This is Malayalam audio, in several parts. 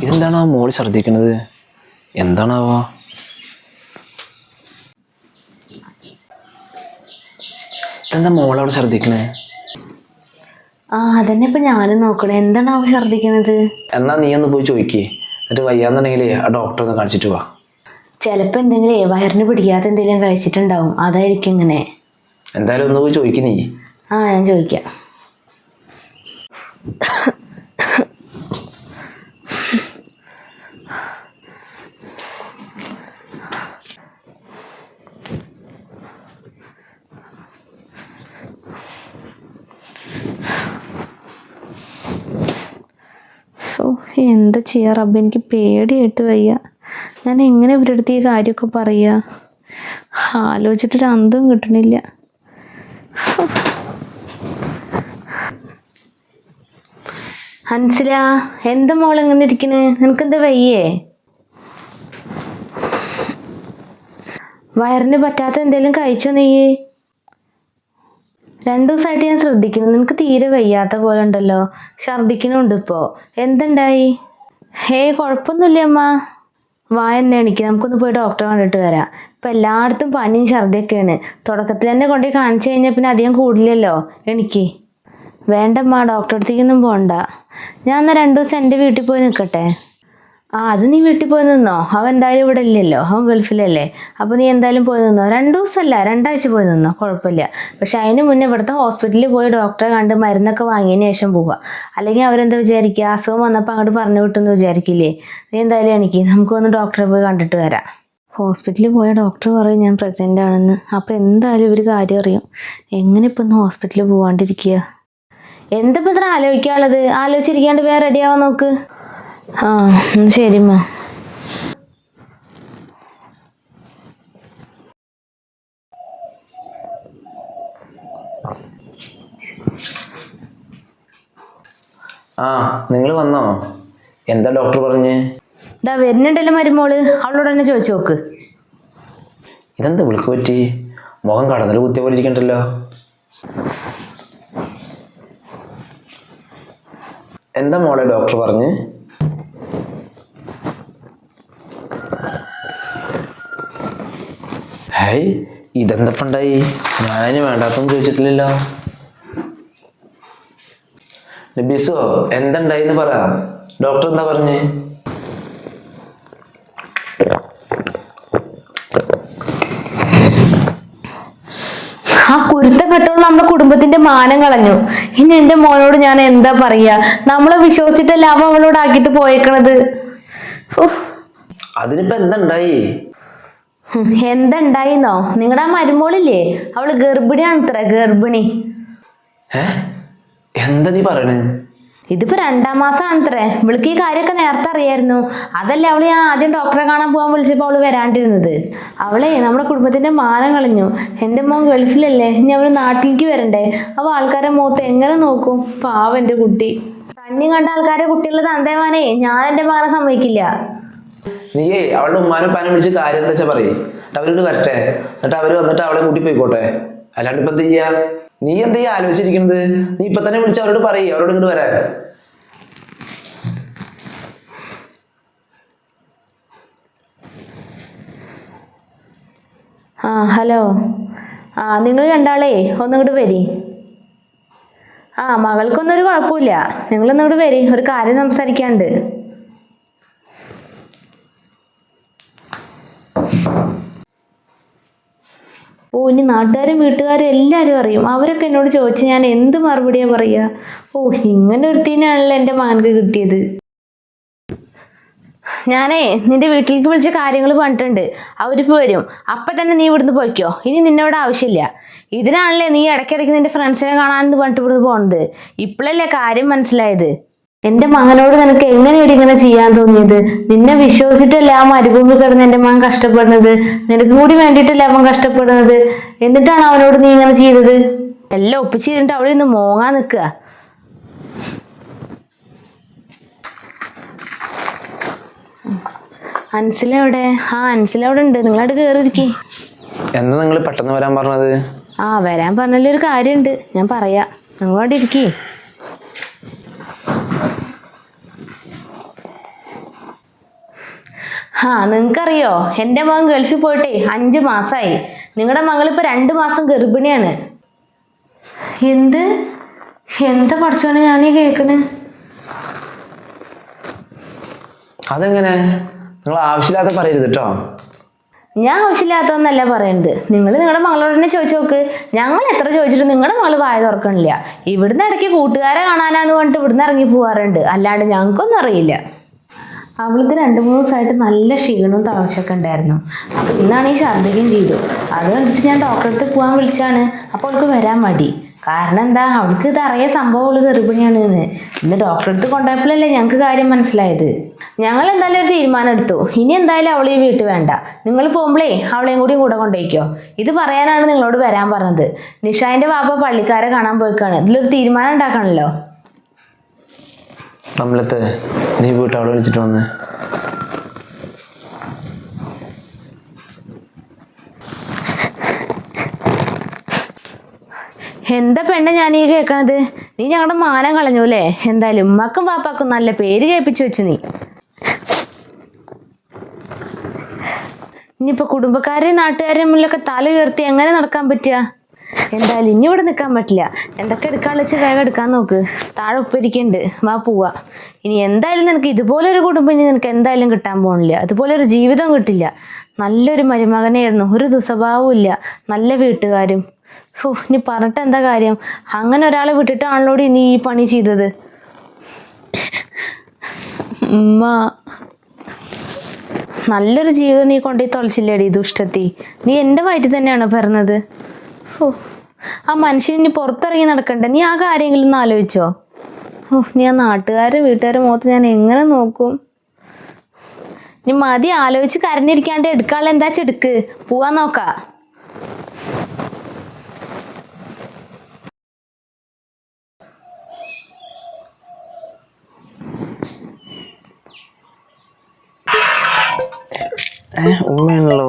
ഇതെന്താണ് ആ മോള് ഛർദ്ദിക്കുന്നത്? എന്താണാവോ? ഇതെന്താ മോളവിടെ ഛർദ്ദിക്കണേ? അതന്നെ ഇപ്പൊ ഞാനും നോക്കണേ, എന്താണ് അവ ഛർദ്ദിക്കണത്? എന്നാ നീ ഒന്ന് പോയി ചോദിക്കേ, എന്നിട്ട് വയ്യാന്നുണ്ടെങ്കിലേ ആ ഡോക്ടറെ ഒന്ന് കാണിച്ചിട്ട് വാ. ചിലപ്പോ എന്തെങ്കിലും വയറിന് പിടിക്കാത്ത എന്തെങ്കിലും കഴിച്ചിട്ടുണ്ടാവും, അതായിരിക്കും ഇങ്ങനെ. എന്തായാലും ഒന്ന് പോയി ചോദിക്ക് നീ. ഞാൻ ചോദിക്കാം. എന്താ ചെയ്യാ റബ്ബേ, എനിക്ക് പേടിയായിട്ട് വയ്യ. ഞാൻ എങ്ങനെ ഇവരുടെ അടുത്ത് ഈ കാര്യമൊക്കെ പറയാ? ആലോചിച്ചിട്ടൊരു അന്തം കിട്ടണില്ല. ഹൻസില, എന്താ മോൾ എങ്ങനെ ഇരിക്കണ്? നിനക്കെന്താ വയ്യേ? വയറിന് പറ്റാത്ത എന്തെങ്കിലും കഴിച്ചോ നീ? 2 ദിവസമായിട്ട് ഞാൻ ശ്രദ്ധിക്കുന്നു, നിനക്ക് തീരെ വയ്യാത്ത പോലെ ഉണ്ടല്ലോ, ഛർദ്ദിക്കണുണ്ട് ഇപ്പോ. എന്തുണ്ടായി? കുഴപ്പമൊന്നുമില്ല അമ്മ. വായെന്ന് എണിക്ക്, നമുക്കൊന്ന് പോയി ഡോക്ടറെ കണ്ടിട്ട് വരാം. ഇപ്പം എല്ലായിടത്തും പനിയും ഛർദ്ദിയൊക്കെയാണ്. തുടക്കത്തിൽ തന്നെ കൊണ്ടുപോയി കാണിച്ചു കഴിഞ്ഞാൽ പിന്നെ അധികം കൂടില്ലല്ലോ. എനിക്ക് വേണ്ടമ്മ, ഡോക്ടറെ അടുത്തേക്കൊന്നും പോകണ്ട. ഞാൻ എന്നാൽ 2 ദിവസം എൻ്റെ വീട്ടിൽ പോയി നിൽക്കട്ടെ. അത് നീ വീട്ടിൽ പോയി നിന്നോ, അവൻ എന്തായാലും ഇവിടെ ഇല്ലല്ലോ, അവൻ ഗൾഫിലല്ലേ. അപ്പോൾ നീ എന്തായാലും പോയി നിന്നോ. 2 ദിവസമല്ല, 2 ആഴ്ച പോയി നിന്നോ, കുഴപ്പമില്ല. പക്ഷെ അതിന് മുന്നേ ഇവിടുത്തെ ഹോസ്പിറ്റലിൽ പോയി ഡോക്ടറെ കണ്ട് മരുന്നൊക്കെ വാങ്ങിയതിന് ശേഷം പോവുക. അല്ലെങ്കിൽ അവരെന്താ വിചാരിക്കുക, അസുഖം വന്നപ്പോൾ അങ്ങോട്ട് പറഞ്ഞു വിട്ടെന്ന് വിചാരിക്കില്ലേ. നീ എന്തായാലും എനിക്ക് നമുക്കൊന്ന് ഡോക്ടറെ പോയി കണ്ടിട്ട് വരാം. ഹോസ്പിറ്റലിൽ പോയ ഡോക്ടർ പറയും ഞാൻ പ്രഗ്നൻ്റ് ആണെന്ന്. അപ്പോൾ എന്തായാലും ഇവർ കാര്യം അറിയും. എങ്ങനെ ഇപ്പം ഒന്ന് ഹോസ്പിറ്റലിൽ പോകാണ്ടിരിക്കുക? എന്തിപ്പോൾ ഇത്ര ആലോചിക്കാനുള്ളത്? ആലോചിച്ചിരിക്കാണ്ട് വേറെ റെഡിയാവാൻ നോക്ക്. ശരിമ്മ. നിങ്ങൾ വന്നോ? എന്താ ഡോക്ടർ പറഞ്ഞ്? ഇതാ വരുന്നുണ്ടല്ലോ മരുമോള്, അവളോട് തന്നെ ചോദിച്ചു നോക്ക്. ഇതെന്താ വിളിക്ക് പറ്റി? മുഖം കടന്നൽ കുത്തിയ പോലെ ഇരിക്കണ്ടല്ലോ. എന്താ മോളെ ഡോക്ടർ പറഞ്ഞ്? ഇതെന്തപ്പണ്ടായി? ഞാനതിന് വേണ്ടാത്തൊന്നും ചോദിച്ചിട്ടില്ലല്ലോ. നബീസോ, എന്തുണ്ടായിന്ന് പറ. ഡോക്ടർ എന്താ പറഞ്ഞേ? ആ കുരുത്തം കെട്ടോളം നമ്മുടെ കുടുംബത്തിന്റെ മാനം കളഞ്ഞു. ഇനി എന്റെ മോനോട് ഞാൻ എന്താ പറയാ? നമ്മളെ വിശ്വസിച്ചിട്ടല്ല അവൻ അവളോട് ആക്കിയിട്ട് പോയേക്കണത്. അതിനിപ്പോ എന്തുണ്ടായി? എന്തുണ്ടായിന്നോ? നിങ്ങളുടെ ആ മരുമോളില്ലേ, അവള് ഗർഭിണിയാണത്രേ, ഗർഭിണി. എന്താ നീ പറയണേ? ഇതിപ്പോ 2ാം മാസമാണത്രേ. ഇവൾക്ക് ഈ കാര്യമൊക്കെ നേരത്തെ അറിയായിരുന്നു. അതല്ലേ അവള് ഞാൻ ആദ്യം ഡോക്ടറെ കാണാൻ പോകാൻ വിളിച്ചപ്പോൾ അവള് വരാണ്ടിരുന്നത്. അവളെ നമ്മുടെ കുടുംബത്തിന്റെ മാനം കളഞ്ഞു. എൻ്റെ മോൻ ഗൾഫിലല്ലേ, ഇനി അവര് നാട്ടിലേക്ക് വരണ്ടേ? അപ്പൊ ആൾക്കാരെ മുഖത്ത് എങ്ങനെ നോക്കും? പാവം എൻ്റെ കുട്ടി. കണ്ണി കണ്ട ആൾക്കാരെ കുട്ടികളുടെ തന്തേമാനെ ഞാൻ എൻ്റെ മകനെ സമ്മതിക്കില്ല. നീയേ അവളുടെ ഉമ്മാനെ പാനെ വിളിച്ച് കാര്യം എന്താ വെച്ചാ പറയും. അവരോട് വരട്ടെ, എന്നിട്ട് അവര് വന്നിട്ട് അവളെ കൂട്ടി പോയിക്കോട്ടെ. അല്ലാണ്ട് ഇപ്പൊ എന്ത് ചെയ്യാ? നീ എന്താ ആലോചിച്ചിരിക്കുന്നത്? നീ ഇപ്പൊ തന്നെ വിളിച്ച് അവരോട് പറയ്, അവരോട് ഇങ്ങോട്ട് വരാൻ. ഹലോ. നിങ്ങൾ രണ്ടാളേ ഒന്നിങ്ങോട്ട് വരി. മകൾക്കൊന്നും ഒരു കുഴപ്പമില്ല. നിങ്ങളൊന്നിങ്ങോട്ട് വരി, ഒരു കാര്യം സംസാരിക്കാണ്ട്. ഇനി നാട്ടുകാരും വീട്ടുകാരും എല്ലാവരും അറിയും. അവരൊക്കെ എന്നോട് ചോദിച്ച് ഞാൻ എന്ത് മറുപടിയാ പറയുക? ഇങ്ങനെ ഒരുത്തീനാണല്ലോ എൻ്റെ മകനക്ക് കിട്ടിയത്. ഞാനേ നിന്റെ വീട്ടിലേക്ക് വിളിച്ച കാര്യങ്ങൾ പറഞ്ഞിട്ടുണ്ട്. അവരിപ്പോൾ വരും. അപ്പം തന്നെ നീ ഇവിടുന്ന് പോയിക്കോ. ഇനി നിന്നോട് ആവശ്യമില്ല. ഇതിനാണല്ലേ നീ ഇടയ്ക്കിടയ്ക്ക് നിന്റെ ഫ്രണ്ട്സിനെ കാണാനെന്ന് പറഞ്ഞിട്ട് ഇവിടുന്ന് പോകുന്നത്. ഇപ്പോഴല്ലേ കാര്യം മനസ്സിലായത്. എൻ്റെ മകനോട് നിനക്ക് എങ്ങനെയാണ് ഇങ്ങനെ ചെയ്യാൻ തോന്നിയത്? നിന്നെ വിശ്വസിച്ചിട്ടല്ല ആ മരുഭൂമി കിടന്ന് എൻ്റെ മകൻ കഷ്ടപ്പെടുന്നത്. നിനക്ക് കൂടി വേണ്ടിയിട്ടല്ലേ അവൻ കഷ്ടപ്പെടുന്നത്. എന്നിട്ടാണ് അവനോട് നീ ഇങ്ങനെ ചെയ്തത്. എല്ലാം ഒപ്പിച്ച് ചെയ്തിട്ട് അവിടെ നിന്ന് മോങ്ങാൻ നിൽക്കുക. അൻസില എവിടെ? അൻസില അവിടെ ഉണ്ട്. നിങ്ങളവിടെ കയറിയിരിക്കേ. എന്താ നിങ്ങൾ പെട്ടെന്ന് വരാൻ പറഞ്ഞത്? ആ വരാൻ പറഞ്ഞാലൊരു കാര്യമുണ്ട്, ഞാൻ പറയാം. നിങ്ങളോട് ഇരിക്കേ. നിങ്ങൾക്കറിയോ എൻ്റെ മകൻ ഗൾഫിൽ പോയിട്ടേ 5 മാസമായി. നിങ്ങളുടെ മകളിപ്പോൾ 2 മാസം ഗർഭിണിയാണ്. എന്താ പഠിച്ചോനെ ഞാനീ കേൾക്കണേ? അതെങ്ങനെ? നിങ്ങൾ ആവശ്യമില്ലാത്ത പറയരുത് കേട്ടോ. ഞാൻ ആവശ്യമില്ലാത്തതൊന്നല്ല പറയണത്. നിങ്ങളുടെ മകളോട് തന്നെ ചോദിച്ചു നോക്ക്. ഞങ്ങൾ എത്ര ചോദിച്ചിട്ടും നിങ്ങളുടെ മകള് വായ തുറക്കണില്ല. ഇവിടുന്ന് ഇടയ്ക്ക് കൂട്ടുകാരെ കാണാനാണ് പറഞ്ഞിട്ട് ഇവിടുന്ന് ഇറങ്ങി പോകാറുണ്ട്, അല്ലാണ്ട് ഞങ്ങൾക്കൊന്നും അറിയില്ല. അവൾക്ക് 2-3 ദിവസമായിട്ട് നല്ല ക്ഷീണവും തളർച്ചയൊക്കെ ഉണ്ടായിരുന്നു. അപ്പം ഇന്നാണ് ഈ ഛർദ്ദിക്കുകയും ചെയ്തു. അത് കണ്ടിട്ട് ഞാൻ ഡോക്ടറെ അടുത്ത് പോകാൻ വിളിച്ചാണ്. അപ്പോൾ അവൾക്ക് വരാൻ മടി. കാരണം എന്താ, അവൾക്ക് ഇത് അറിയ സംഭവം അവള് ഗർഭിണിയാണ് എന്ന്. ഇന്ന് ഡോക്ടറെ അടുത്ത് കൊണ്ടുപോയപ്പോഴല്ലേ ഞങ്ങൾക്ക് കാര്യം മനസ്സിലായത്. ഞങ്ങൾ എന്തായാലും ഒരു തീരുമാനം എടുത്തു. ഇനി എന്തായാലും അവൾ ഈ വീട്ടിൽ വേണ്ട. നിങ്ങൾ പോകുമ്പോഴേ അവളെയും കൂടി കൂടെ കൊണ്ടുപോയിക്കോ. ഇത് പറയാനാണ് നിങ്ങളോട് വരാൻ പറഞ്ഞത്. നിഷാന്റെ വാപ്പ പള്ളിക്കാരെ കാണാൻ പോയിക്കാണ്. ഇതിലൊരു തീരുമാനം ഉണ്ടാക്കണല്ലോ. നമ്മളത്തെ നീ വീട്ടിൽ അവിടെ വിളിച്ചിട്ട് വന്ന്. എന്താ പെണ്ണ ഞാൻ ഈ കേൾക്കണത്? നീ ഞങ്ങളുടെ മാനം കളഞ്ഞു അല്ലേ? എന്തായാലും ഉമ്മക്കും പാപ്പാക്കും നല്ല പേര് കേൾപ്പിച്ചു വെച്ചു നീ. ഇനിയിപ്പോൾ കുടുംബക്കാരെയും നാട്ടുകാരെയും മുന്നിലൊക്കെ തല ഉയർത്തി എങ്ങനെ നടക്കാൻ പറ്റുക? എന്തായാലും ഇനി ഇവിടെ നിൽക്കാൻ പറ്റില്ല. എന്തൊക്കെ എടുക്കാനുള്ള വെച്ച് വേഗം എടുക്കാൻ നോക്ക്. താഴെ ഉപ്പരിക്കുന്നുണ്ട്, വാ പോവാ. ഇനി എന്തായാലും നിനക്ക് ഇതുപോലൊരു കുടുംബം ഇനി നിനക്ക് എന്തായാലും കിട്ടാൻ പോകണില്ല. അതുപോലൊരു ജീവിതം കിട്ടില്ല. നല്ലൊരു മരുമകനായിരുന്നു, ഒരു ദുസ്വഭാവവും ഇല്ല, നല്ല വീട്ടുകാരും. ഇനി പറഞ്ഞിട്ട് എന്താ കാര്യം? അങ്ങനെ ഒരാളെ വിട്ടിട്ടാണല്ലോ നീ ഈ പണി ചെയ്തത്. ഉമ്മ, നല്ലൊരു ജീവിതം നീ കൊണ്ടുപോയി തൊലച്ചില്ലേടി ദുഷ്ടത്തി. നീ എൻ്റെ വയറ്റിൽ തന്നെയാണോ പിറന്നത്? ആ മനുഷ്യൻ ഇനി പുറത്തിറങ്ങി നടക്കണ്ടേ? നീ ആ കാര്യങ്ങളിൽ ഒന്ന് ആലോചിച്ചോ? നീ ആ നാട്ടുകാരും വീട്ടുകാരും മുഖത്ത് ഞാൻ എങ്ങനെ നോക്കും? നീ മതി ആലോചിച്ച് കരഞ്ഞിരിക്കാണ്ട് എടുക്കാനുള്ള എന്താ ചെടുക്ക്, പോവാൻ നോക്കാം. ഉമ്മയാണല്ലോ.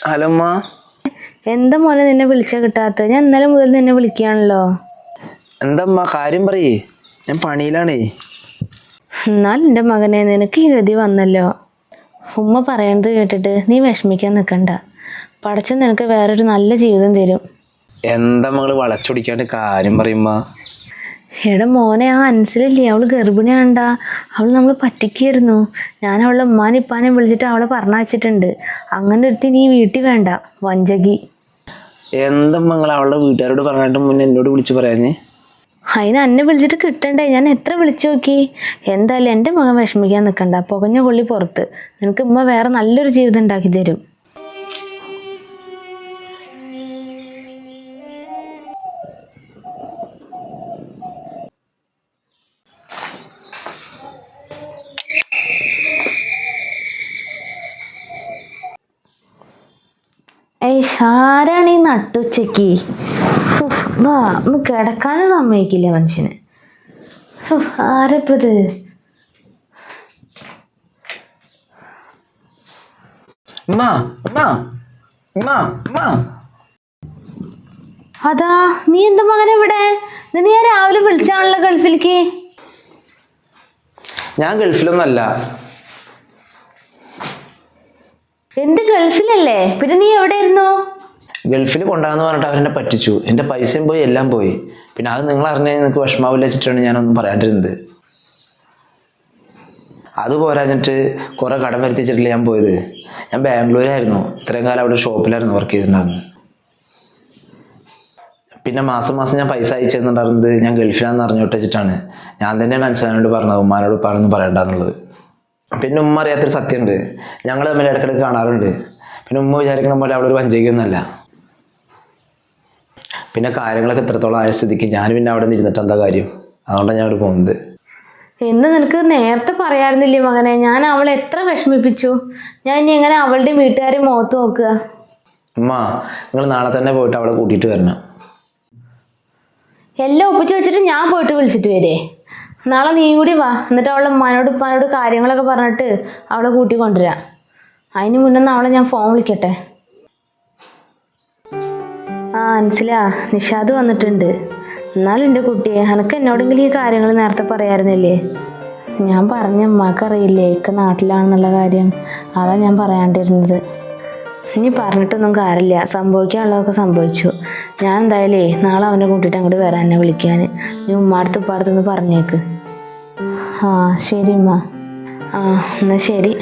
ഹലോ ഉമ്മ. എന്താ മോനെ നിന്നെ വിളിച്ചാ കിട്ടാത്ത? ഞാൻ ഇന്നലെ മുതൽ നിന്നെ വിളിക്കുകയാണല്ലോ. എന്താ ഉമ്മ കാര്യം പറയേ, ഞാൻ പണിയിലാണേ. എന്നാൽ എൻ്റെ മകനെ നിനക്ക് ഈ ഗതി വന്നല്ലോ. ഉമ്മ പറയണത് കേട്ടിട്ട് നീ വിഷമിക്കാൻ നിൽക്കണ്ട. പടച്ചൻ നിനക്ക് വേറൊരു നല്ല ജീവിതം തരും. എന്താ മകള് വളച്ചൊടിക്കാണ്ട് കാര്യം പറയുമ്മ? എടാ മോനെ, ആ അൻസിലില്ലേ, അവള് ഗർഭിണിയാണ്ടാ. അവൾ നമ്മൾ പറ്റിക്കായിരുന്നു. ഞാൻ അവളുടെ ഉമ്മാനും ഇപ്പാനും വിളിച്ചിട്ട് അവളെ പറഞ്ഞയച്ചിട്ടുണ്ട്. അങ്ങനെ ഒരുത്തി നീ വീട്ടിൽ വേണ്ട, വഞ്ചകി. എന്താ മങ്ങൾ അവളുടെ വീട്ടുകാരോട് പറഞ്ഞിട്ട് മുന്നേ എന്നോട് വിളിച്ച് പറയാഞ്ഞേ? അതിന് എന്നെ വിളിച്ചിട്ട് കിട്ടണ്ടേ? ഞാൻ എത്ര വിളിച്ചു നോക്കി. എന്തായാലും എൻ്റെ മകൻ വിഷമിക്കാൻ നിൽക്കണ്ട. പുകഞ്ഞ കൊള്ളി പുറത്ത്. നിനക്ക് ഉമ്മ വേറെ നല്ലൊരു ജീവിതം ഉണ്ടാക്കി തരും. ആരാണ് ഈ നട്ടുച്ചയ്ക്ക്? വാ, ഒന്ന് കിടക്കാനും സമ്മതിക്കില്ല മനുഷ്യന്. ആരപ്പത്? അതാ, നീ എന്താ മകനെ ഇവിടെ? നീ ഞാൻ രാവിലെ വിളിച്ചാണല്ലോ ഗൾഫിലേക്ക്. ഞാൻ ഗൾഫിലൊന്നല്ല. എന്ത് ഗൾഫിലല്ലേ? പിന്നെ നീ എവിടെയായിരുന്നു? ഗൾഫിൽ കൊണ്ടാന്ന് പറഞ്ഞിട്ട് അവരെന്നെ പറ്റിച്ചു. എൻ്റെ പൈസയും പോയി, എല്ലാം പോയി. പിന്നെ അത് നിങ്ങൾ അറിഞ്ഞാൽ നിങ്ങൾക്ക് വിഷമാവില്ല വെച്ചിട്ടാണ് ഞാനൊന്നും പറയാണ്ടിരുന്നത്. അത് പോരാഞ്ഞിട്ട് കുറേ കടം വരുത്തിച്ചിട്ടില്ല ഞാൻ പോയത്. ഞാൻ ബാംഗ്ലൂരായിരുന്നു. ഇത്രയും കാലം അവിടെ ഷോപ്പിലായിരുന്നു വർക്ക് ചെയ്തിട്ടുണ്ടായിരുന്നത്. പിന്നെ മാസം മാസം ഞാൻ പൈസ അയച്ചു തന്നിട്ടുണ്ടായിരുന്നത് ഞാൻ ഗൾഫിലാണെന്ന് അറിഞ്ഞോട്ട് വെച്ചിട്ടാണ്. ഞാൻ തന്നെയാണ് അൻസാനോട് പറഞ്ഞത് ഉമ്മാനോട് പറഞ്ഞൊന്നും പറയണ്ടെന്നുള്ളത്. പിന്നെ ഉമ്മ അറിയാത്തൊരു സത്യമുണ്ട്, ഞങ്ങൾ തമ്മിൽ ഇടയ്ക്കിടയ്ക്ക് കാണാറുണ്ട്. പിന്നെ ഉമ്മ വിചാരിക്കണ പോലെ അവിടെ ഒരു വഞ്ചകയൊന്നുമല്ല. പിന്നെ കാര്യങ്ങളൊക്കെ എത്രത്തോളം ആയ സ്ഥിതിക്ക് ഞാൻ പിന്നെ അവിടെ നിന്ന് ഇരുന്നിട്ട് എന്താ കാര്യം? അതുകൊണ്ടാണ് ഞാൻ അവിടെ പോകുന്നത്. എന്ന് നിനക്ക് നേരത്തെ പറയാറുന്നില്ലേ മകനെ? ഞാൻ അവളെ എത്ര വിഷമിപ്പിച്ചു. ഞാൻ ഇനി എങ്ങനെ അവളുടെയും വീട്ടുകാരെയും മുഖത്ത് നോക്കുക? ഉമ്മ, നിങ്ങൾ നാളെ തന്നെ പോയിട്ട് അവളെ കൂട്ടിയിട്ട് വരണം. എല്ലാം ഒപ്പിച്ച് വെച്ചിട്ട് ഞാൻ പോയിട്ട് വിളിച്ചിട്ട് വരേ? നാളെ നീ കൂടി വാ. എന്നിട്ട് അവളെ ഉമ്മാനോട് ഉപ്പാനോട് കാര്യങ്ങളൊക്കെ പറഞ്ഞിട്ട് അവളെ കൂട്ടി കൊണ്ടുവരാം. അതിന് മുന്നേ അവളെ ഞാൻ ഫോൺ വിളിക്കട്ടെ. ആ മനസ്സിലാ, നിഷാദ് വന്നിട്ടുണ്ട്. എന്നാലും എൻ്റെ കുട്ടിയെ എനക്ക് എന്നോടെങ്കിലും ഈ കാര്യങ്ങൾ നേരത്തെ പറയാറുന്നില്ലേ? ഞാൻ പറഞ്ഞ അമ്മക്കറിയില്ലേ ഇക്ക നാട്ടിലാണെന്നുള്ള കാര്യം, അതാ ഞാൻ പറയാണ്ടിരുന്നത്. ഇനി പറഞ്ഞിട്ടൊന്നും കാര്യമില്ല, സംഭവിക്കാനുള്ളതൊക്കെ സംഭവിച്ചു. ഞാൻ എന്തായാലേ നാളെ അവനെ കൂട്ടിയിട്ട് അങ്ങോട്ട് വരാൻ, എന്നെ വിളിക്കാൻ. നീ ഉമ്മാടുത്ത് ഉപ്പാടുത്തൊന്ന് പറഞ്ഞേക്ക്. ആ ശരി ഉമ്മ. ആ എന്നാൽ ശരി.